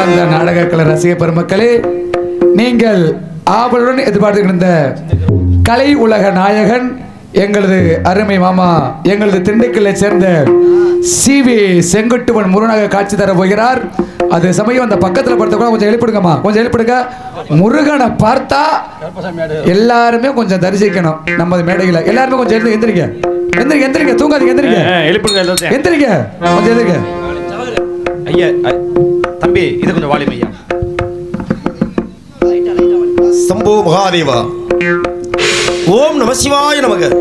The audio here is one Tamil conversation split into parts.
அன்பார்ந்த நாடக கலை ரசிக பெருமக்களே, நீங்கள் ஆவலுடன் எதிர்பார்த்துக்கின்ற கலை உலக நாயகன் எங்களது அருமை மாமா, எங்களது திண்டுக்கல்லை சேர்ந்த சிவி செங்குட்டுவன் முருகனாக காட்சி தர போகிறார். அது சமயம் அந்த பக்கத்தில் பார்த்த கூட கொஞ்சம் எழுப்பிடுங்கம்மா, கொஞ்சம் எழுப்பிடுங்க. முருகனை பார்த்தா எல்லாருமே கொஞ்சம் தரிசிக்கணும். நம்ம மேடையில் எல்லாருமே கொஞ்சம் எந்திரிங்க, எந்திரிங்க, எந்திரிங்க, தூங்காதீங்க, எந்திரிங்க, எந்திரிங்க, கொஞ்சம் எந்திரிங்க. ஐயா தம்பி, இது கொஞ்சம் வாலிம் ஐயா. சம்போ மகாதேவா. ஓம் நம சிவாய நமக.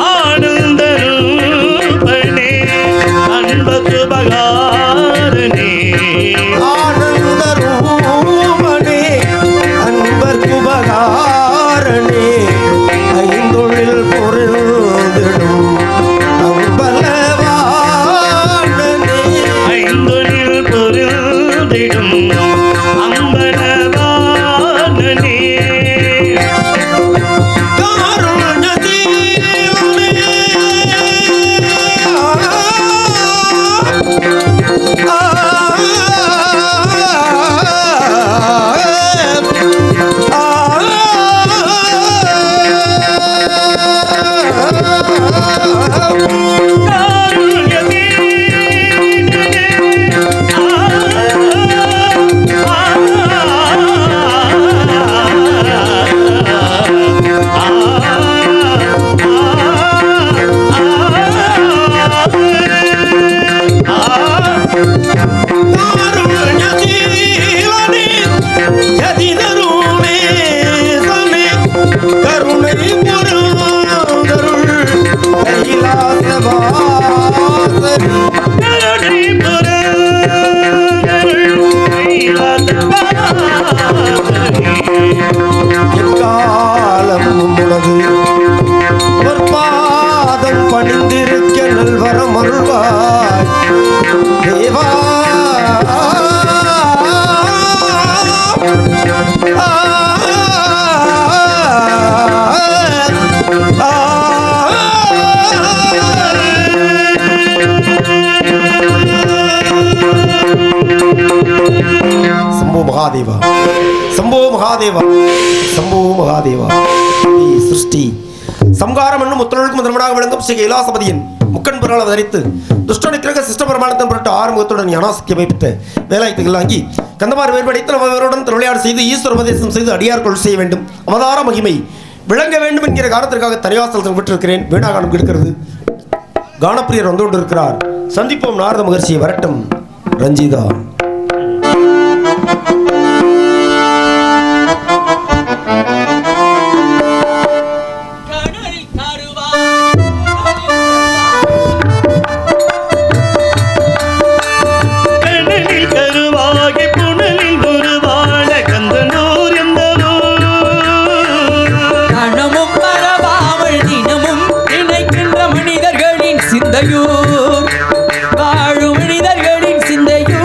ஆனந்த கதினருமே சமே கருணை புறந்தருள் கைலாசவாசனே கருணை புறந்தருள் கைலாசவாசனே எக்காலமும் உனது பொற்பாதம் பணிந்திருக்க நல்வரம் அருள்வாய் தேவா சம்போ மகாதேவா சம்போ மகாதேவா சம்போ மகாதேவா சிருஷ்டி சம்காரம் என்னும் முத்தொழிலுக்கு முதன்மனாக விளங்கும் ஸ்ரீ கைலாசபதியின் முக்கன் பிறகு தரித்து துஷ்டனுக்கிரக சிஷ்ட பிரமாணத்தின் பொருட்டு ஆறுமுகத்துடன் ஞானாசக்தியை வைப்பித்து வேலாயத்துகள் வாங்கி கந்தமார் வேறுபடைத்து அவர்களுடன் திருவிளையாடு செய்து ஈஸ்வர உபதேசம் செய்து அடியார்கள் செய்ய வேண்டும் அவதார மகிமை விளங்க வேண்டும் என்கிற காரணத்திற்காக தனிவாசல் விட்டிருக்கிறேன் வீணாகானம் இருக்கிறது கானப்பிரியர் வந்து கொண்டிருக்கிறார் சந்திப்போம் நாரத மகர்ஷியை வரட்டும் ரஞ்சிதா வாழும் மனிதர்களின் சிந்தையூர்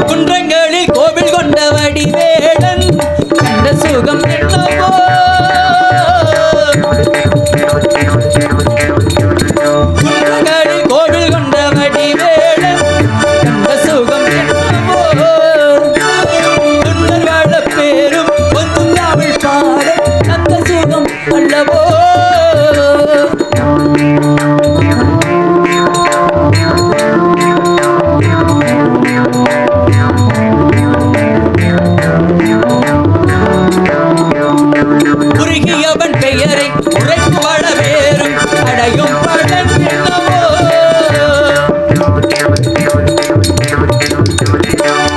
குன்றங்களில் கோவில் கொண்ட வடிவேடன் கண்ட சுகம் என்னவோ குன்றங்களில் கோவில் கொண்ட வடிவேடன் கண்ட சுகம் என்னவோ துன்பர் வாழ பேரும் கொஞ்சம் தமிழ் பாட அந்த சுகம் அல்லவோ குறுகியவன் பெயரை உரைத்து வாழ வேறும் அடையும் பலன் என்னவோ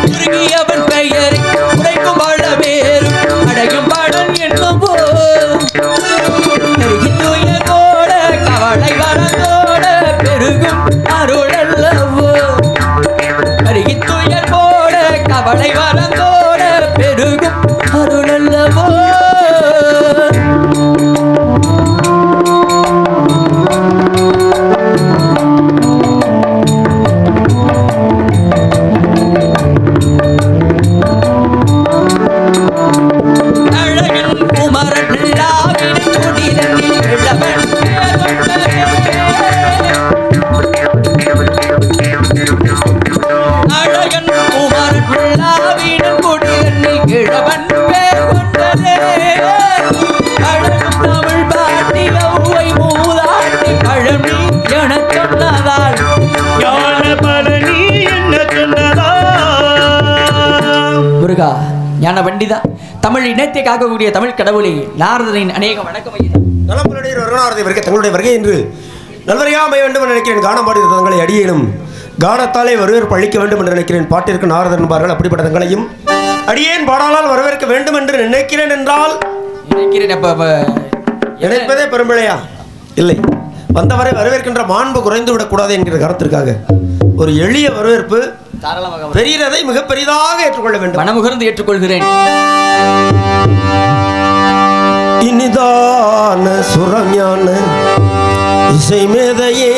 குறுகியவன் பெயரை உரைத்து வாழ வேறும் அடையும் பலன் என்னவோ கருகி தூயதோட கவலை வரதோட பெருகும் அருள் அல்லவோ கருகி தூயதோட கவலை வரதோட பெருகும் அருள் அல்லவோ அழகன் குமரன் லாவின் குடிதனில் இளவன் அழகன் குமரன் லாவின் குடிதனில் இளவன் பேர் கொண்டதே அழகும் தமிழ் பாட்டி ஒவ்வை மூதாட்டி பழனி என சொன்னதால் ஞான பழனி என்ன சொன்னதா முருகா ஞான பண்டிதா தமிழ் இனத்தை காக்கக்கூடிய தமிழ் கடவுளே நாரதரின் அநேக வணக்கம் ஐயா. நலம்புடைய வருணாரதை வருகை தங்களுடைய வருகை என்று நல்வரையாக அமைய வேண்டும் என்று நினைக்கிறேன் காணப்பாடி தங்களை அடியேனும் கானத்தாலே வரவேற்பு அளிக்க வேண்டும் என்று நினைக்கிறேன் பாட்டிற்கு நாரதர் என்பார்கள் அப்படிப்பட்ட தங்களையும் அடியேன் பாடாளால் வரவேற்க வேண்டும் என்று நினைக்கிறேன் என்றால் நினைக்கிறேன் நினைப்பதே பெரும்பிழையா இல்லை வந்தவரை வரவேற்கின்ற மாண்பு குறைந்து விடக்கூடாது என்கிற கருத்திற்காக ஒரு எளிய வரவேற்பு தாராளமாக பெரியதை மிக பெரிதாக ஏற்றுக்கொள்ள வேண்டும் மனமுகர்ந்து ஏற்றுக்கொள்கிறேன் இனிதான சுரஞான இசை மேதையே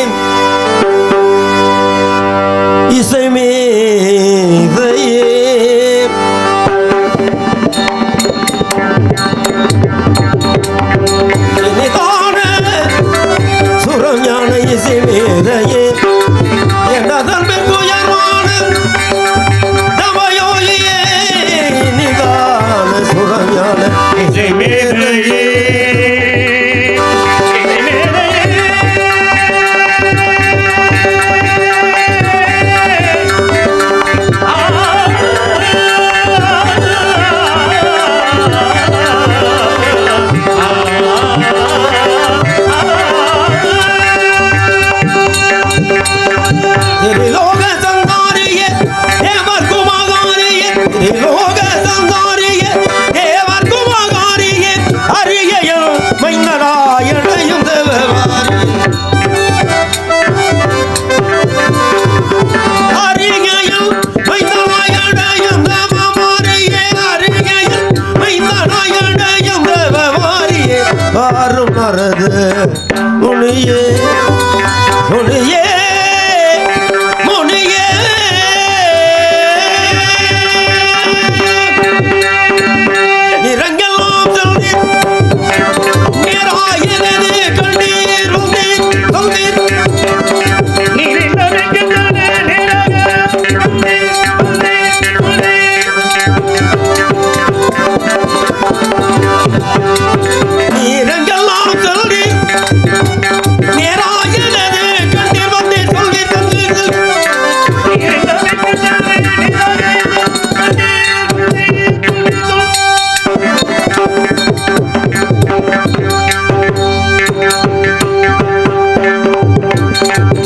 இசை மேதையே இனிதான சுரஞான இசை மேதையே என்னதன் பெருயர்வான தவயோகியே இனிதான சுரஞான இசை மேதையே இசை மேதையே வாரும் மரது முனியே முனியே முனியே நிறங்கெல்லாம் சொல்லி நேராயிரது கண்ணீர் வந்தீர் நீரங்கெல்லாம் சொல்லி நேராயிரது கண்ணீர் வந்தீர் சொல்லி தந்தீர்கள்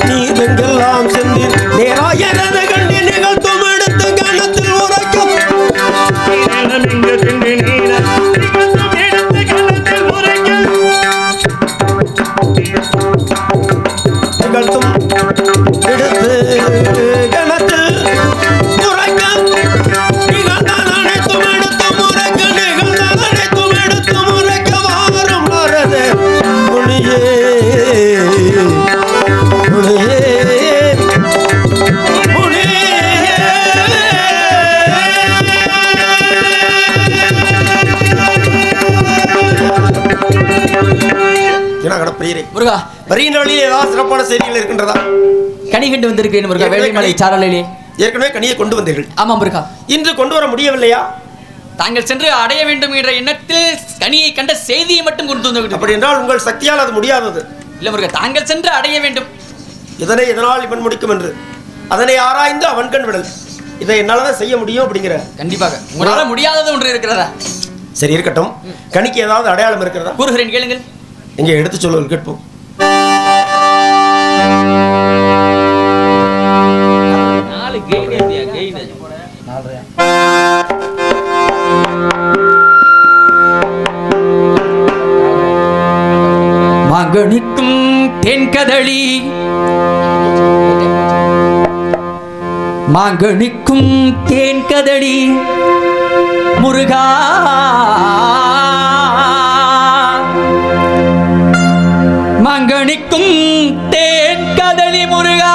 நீரெங்கெல்லாம் சென்றீர் நேராயிரது கண்ணீர் நிகழ்த்தும் எடுத்து கணத்தில் உரைக்கும் நிகழ்த்தும் எடுத்து கணத்தில் உரைக்கும் நிகழ்ந்தான் அனைத்தும் எடுத்து முறைக்க நிகழ்ந்தான் அனைத்தும் எடுத்து முறைக்க வாரும் வரது முனியே முனியே முருகா வருகின்ற வழியில் ஏதாவது சிறப்பான செய்திகள் இருக்கின்றதா? கனி கண்டு வந்திருக்கேன் முருகா வேலைமலை சாரலிலே ஏற்கனவே கனியை கொண்டு வந்தீர்கள். ஆமா முருகா இன்று கொண்டு வர முடியவில்லையா? தாங்கள் சென்று அடைய வேண்டும் என்ற எண்ணத்தில் கனியை கண்ட செய்தியை மட்டும் கொண்டு வந்து அப்படி என்றால் உங்கள் சக்தியால் அது முடியாதது. இல்ல முருகா தாங்கள் சென்று அடைய வேண்டும். இதனை இதனால் இவன் முடிக்கும் என்று அதனை ஆராய்ந்து அவன் கண் விடல். இதை என்னால தான் செய்ய முடியும் அப்படிங்கிற. கண்டிப்பாக உங்களால முடியாதது ஒன்று இருக்கிறதா? சரி இருக்கட்டும். கனிக்கு ஏதாவது அடையாளம் இருக்கிறதா? கூறுகிறேன் கேளுங்கள். எங்கே எடுத்து சொல்லுங்கள் கேட்போம். மகனுக்கும் தென்கதளி மகனுக்கும் தேன்கதளி முருகா மங்கனிக்கும் தேன்கதளி முருகா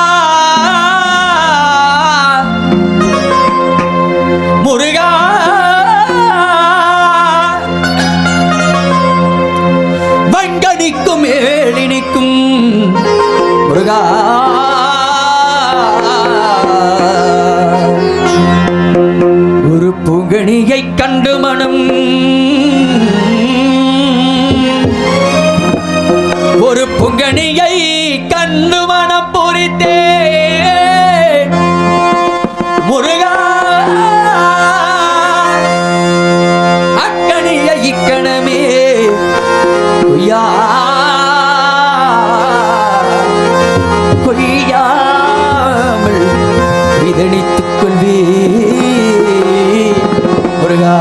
முருகா வங்கனிக்கும் ஏழினிக்கும் முருகா ஒரு புகழியை கண்டு மனம் ஒரு புகழியை கண்டு மனம் பொறித்தே முருகா அக்கணிய இக்கணமே கொய்யாமல் விதணித்துக் கொள்வே முருகா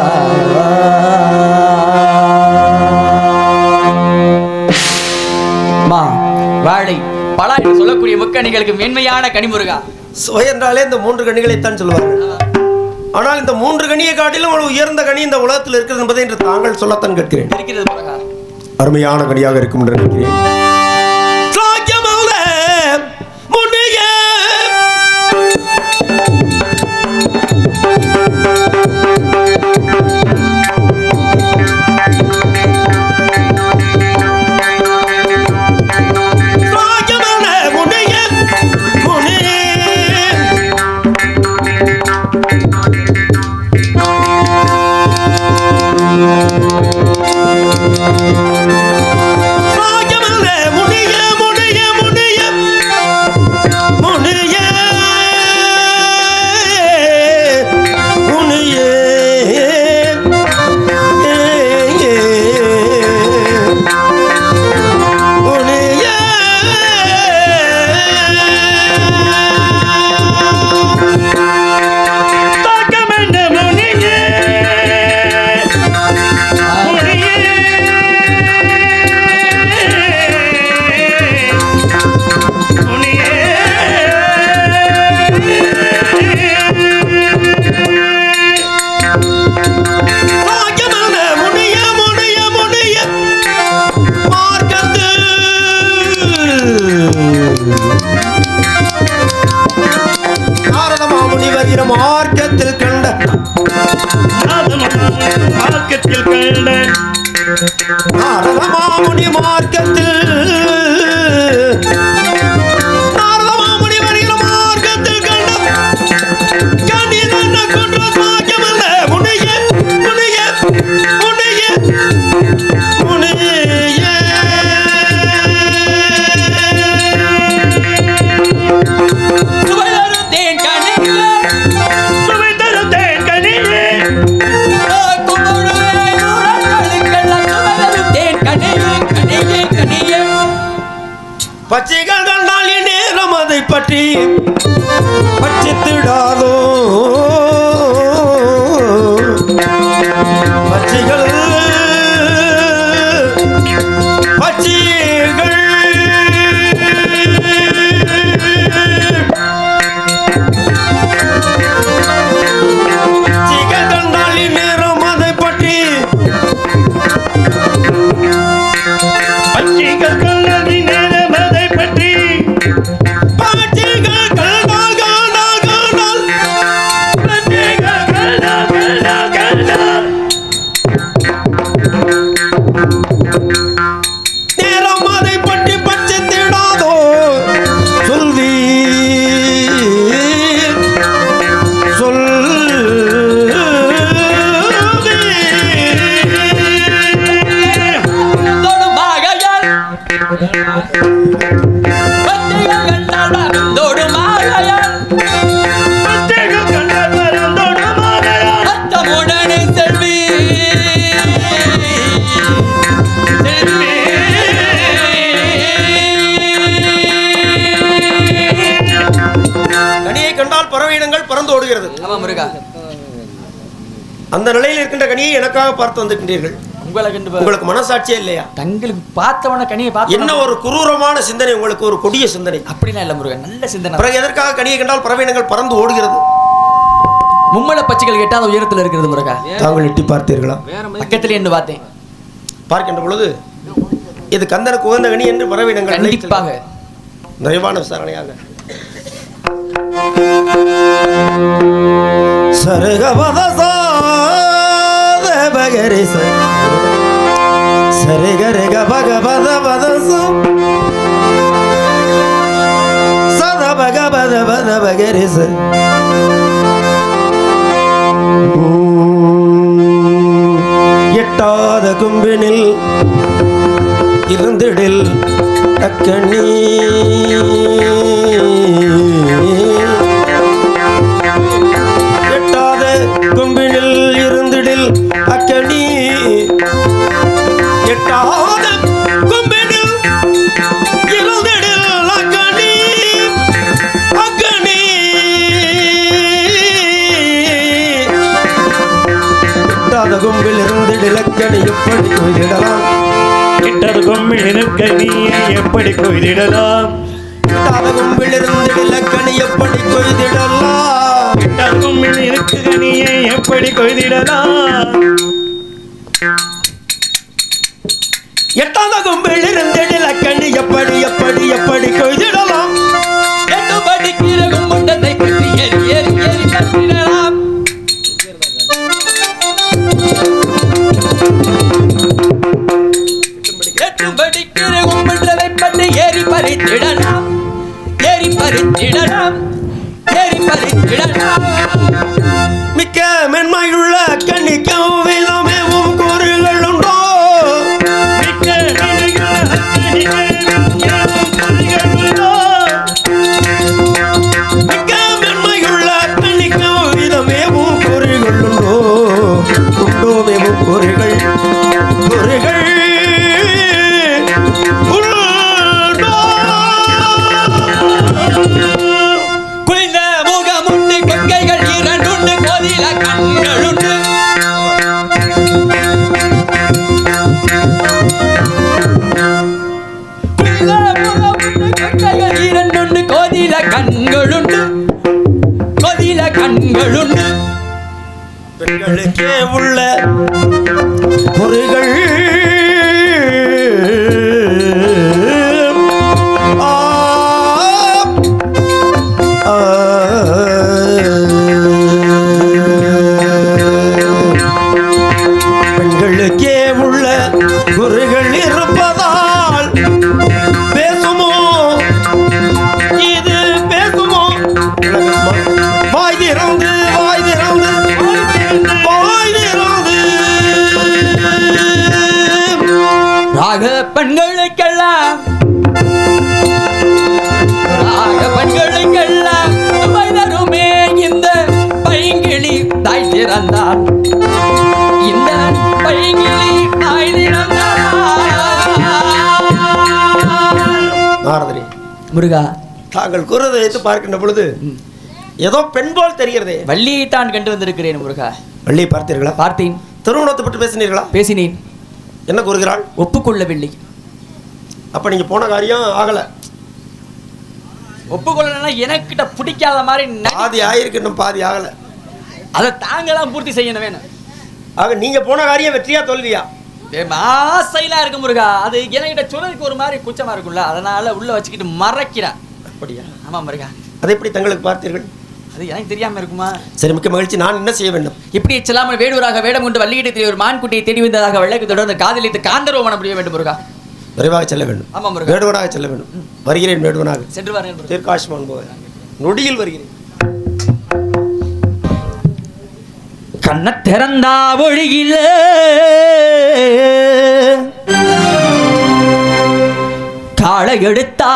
வாழை பலா என்று சொல்லக்கூடிய முக்கணிகளுக்கு மென்மையான கனிமுருகா. சுவை என்றாலே இந்த 3 கனிகளைத்தான் சொல்வார்கள். ஆனால் இந்த 3 கனியை காட்டிலும் ஒரு உயர்ந்த கனி இந்த உலகத்தில் இருக்கிறது என்பதை என்று தாங்கள் சொல்லத்தான் கேட்கிறேன். இருக்கிறது முருகா. அருமையான கனியாக இருக்கும் என்று நினைக்கிறேன். மார்க்கத்தில் கண்ட நாரதமாமுனி மார்க்கத்தில் நாரதமாமுனி வருகிற மார்க்கத்தில் கண்ட கண்ணிதன்ன கொன்ற சாக்கியமல்ல முனைய முனைய முனைய முனைய சுவைதரும் தேன் கனியே சுவைதரும் தேன் கனியே பச்சைகள் கண்டால் நேரம் அதை பற்றி பச்சித்திடாதோ பச்சைகள் பச்சைகள் பச்சைகள் கண்டால் நேரம் அதை பற்றி பச்சைகள் கல்லதி நேரம் அதை பற்றி பச்சைகள் கண்டால் கண்டால் கண்டால் பச்சைகள் கண்டால் கண்டால் கண்டால் நேரம் அதை பற்றி பச்சத்திடாதோ சொல்வி பச்சைகள் கண்டால் மறந்தோடு மாலையால் கனியை கண்டால் பறவை இனங்கள் பறந்து ஓடுகிறது. அந்த நிலையில் இருக்கின்ற கனியை எனக்காக பார்த்து வந்திருக்கின்றீர்கள். உங்களுக்கு மனசாட்சியே இல்லையா? தங்களுக்கு பார்த்தவன கனியை பார்த்து என்ன ஒரு குரூரமான சிந்தனை, உங்களுக்கு ஒரு கொடிய சிந்தனை. அப்படிலாம் இல்ல முருகன், நல்ல சிந்தனை. பிறகு எதற்காக கனியை கண்டால் பறவை இனங்கள் பறந்து ஓடுகிறது? மும்மல பச்சைகள் எட்டாத உயரத்தில் இருக்கிறது முருகா. தாங்கள் எட்டி பார்த்தீர்களா? பக்கத்துல என்று பார்த்தேன். பார்க்கின்ற பொழுது இது கந்தனுக்கு உகந்த கனி என்று பறவை இனங்கள் கண்டிப்பாக நிறைவான விசாரணையாக சரகபத சாதபகரி சரிகரிக பகபத பதசம் சதபகபத பத பகரி எட்டாத கும்பினில் இருந்திடில் அக்கண்ணி எட்டாத கும்பினில் இருந்திடில் அக்கண்ணி எட்டாத கும்பினில் இருந்திடில் அக்கண்ணி அக்கண்ணி எட்டாத கும்பில் இருந்திடில் அக்கணி எப்படி கொய்திடலாம் கிட்டது கொம்மிழும் கனியை எப்படி கொய்திடலாம் கிட்டாத கும்பில் இருந்திடில் அக்கணி எப்படி கொய்திடலாம் கிட்டது கொம்மில் இருக்கு கனியை எப்படி கொய்திடலாம் எட்டாத கும்பில் இருந்திடில் அக்கணி எப்படி எப்படி எப்படி கொய்திடலாம் எட்டு படிக்கிற கும்பட்டத்தை கட்டி ஏறி ஏறி ஏறி கட்டிடலாம். எட்டு படிக்கிற கும்பட்டத்தை பற்றி ஏறி பறித்திடலாம், ஏறி பறித்திடலாம், ஏறி பறித்திடலாம். மிக்க மென்மையுள்ள கண்ணிக்கும் விதமேவும் கூறுகள் உண்டோ மிக்க கனிகள் அக்கனிகள் கனிகள் உள்ளோ மிக்க மென்மையுள்ள கண்ணிக்கும் விதமேவும் கூறுகள் உண்டோ உண்டோ மேவும் கூறுகள் கூறுகள் குளிர்ந்த முகமுண்டு கொங்கை ஆக பெண்களுக்கெல்லாம் தருமே இந்த பைங்கிளி தாய் திறந்தான். இந்த பைங்கிளி தாய் நாரதரே, முருகா, தாங்கள் கூறுவதை வைத்து பார்க்கின்ற பொழுது ஏதோ பெண் போல் தெரிகிறதே. வள்ளியை தான் கண்டு வந்திருக்கிறேன் முருகா. வள்ளியை பார்த்தீர்களா? பார்த்தேன். திருமணத்தை பற்றி பேசினீர்களா? பேசினேன். என்ன கூறுகிறாள்? ஒப்புக்கொள்ளவில்லை. அப்ப நீங்க போன காரியம் ஆகல. ஒப்புக்கொள்ளனா எனக்கிட்ட பிடிக்காத மாதிரி பாதி ஆயிருக்கணும், பாதி ஆகல. அதை தாங்களாம் பூர்த்தி செய்யணும் வேணும். ஆக நீங்க போன காரியம் வெற்றியா தோல்வியா? ஆசையில இருக்கு முருகா. அது என்கிட்ட சொல்றதுக்கு ஒரு மாதிரி குச்சமா இருக்கும்ல, அதனால உள்ள வச்சுக்கிட்டு மறைக்கிறான். அப்படியா? ஆமா முருகா. அதை எப்படி தங்களுக்கு பார்த்தீர்கள்? அது எனக்கு தெரியாம இருக்குமா? சரி, மிக்க மகிழ்ச்சி. நான் என்ன செய்ய வேண்டும்? இப்படி செல்லாமல் வேடுவராக வேடம் கொண்டு வள்ளியிடத்தில் ஒரு மான்குட்டியை தேடி வந்ததாக வெள்ளைக்கு தொடர்ந்து காதலித்து காந்தரோவனம் புரிய வேண்டும் முருகா. விரைவாக செல்ல வேண்டும். ஆமா முருகா. வேடுவனாக செல்ல வேண்டும். வருகிறேன் வேடுவனாக. சென்று வாருங்கள். தீர்க்காஷ்மான் போக நொடியில் வருகிறேன். கண்ண திறந்தா ஒழியில காளை எடுத்தா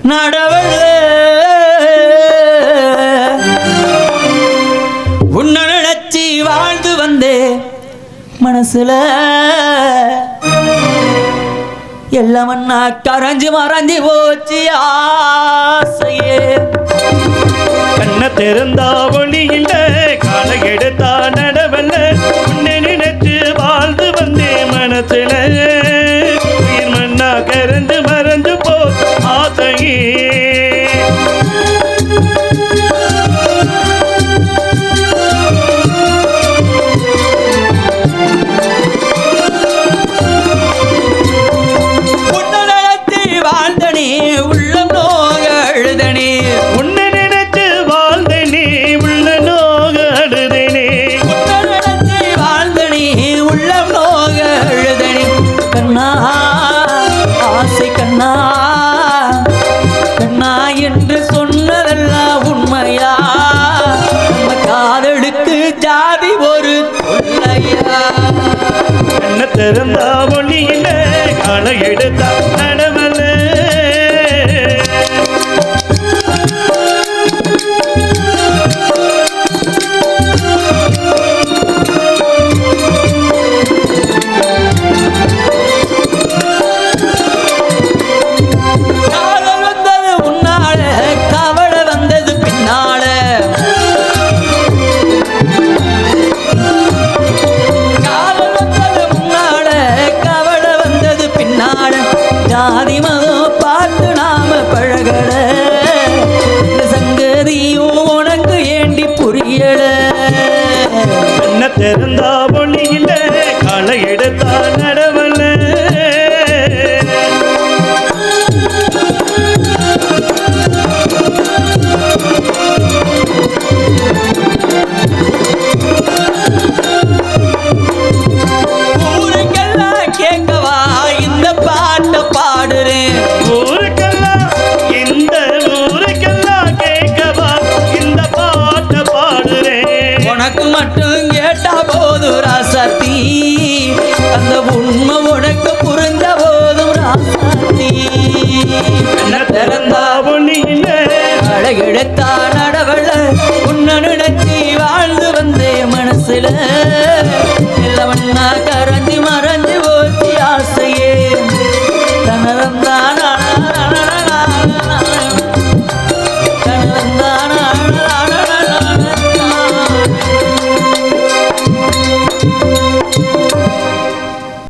நடவழ உன்னை நினைச்சி வாழ்ந்து வந்தே மனசுல எல்லாம் அண்ணா கரைஞ்சு மறைஞ்சு போச்சு ஆசையே. கண்ண திறந்தா ஒளியில காலை எடுத்தா நடவல்ல உன்னை நினைச்சு வாழ்ந்து வந்தே மனசுல உயிர் மண்ணா கரைந்து மறைஞ்சு போ ஆசையே. என்று சொன்னதெல்லாம் உண்மையா? நம்ம காதலுக்கு ஜாதி ஒரு தொல்லையா? கண்ண திறந்தா ஒளியில காலை எடுத்தா நடவல்ல ஜாதி மதம் பார்த்து நாம பழகல, சங்கதியும் உனக்கு ஏண்டி புரியல. கண்ண திறந்தா ஒளியில காலை எடுத்தா நடவல்ல ஊருக்கெல்லாம் கேட்கவா இந்த பாட்டை பாடுறேன். ஊருக்கெல்லாம் இந்த ஊருக்கெல்லாம் கேட்கவா இந்த பாட்டை பாடுறேன். உனக்கு மட்டும் கேட்டா போதும் ராசாத்தி, அந்த உண்மை உனக்கு புரிஞ்ச போதும் ராசாத்தி. கண்ண திறந்தா ஒளியில அழகெடுத்தா நடவள உன்னை நினைச்சி வாழ்ந்து வந்தே மனசுல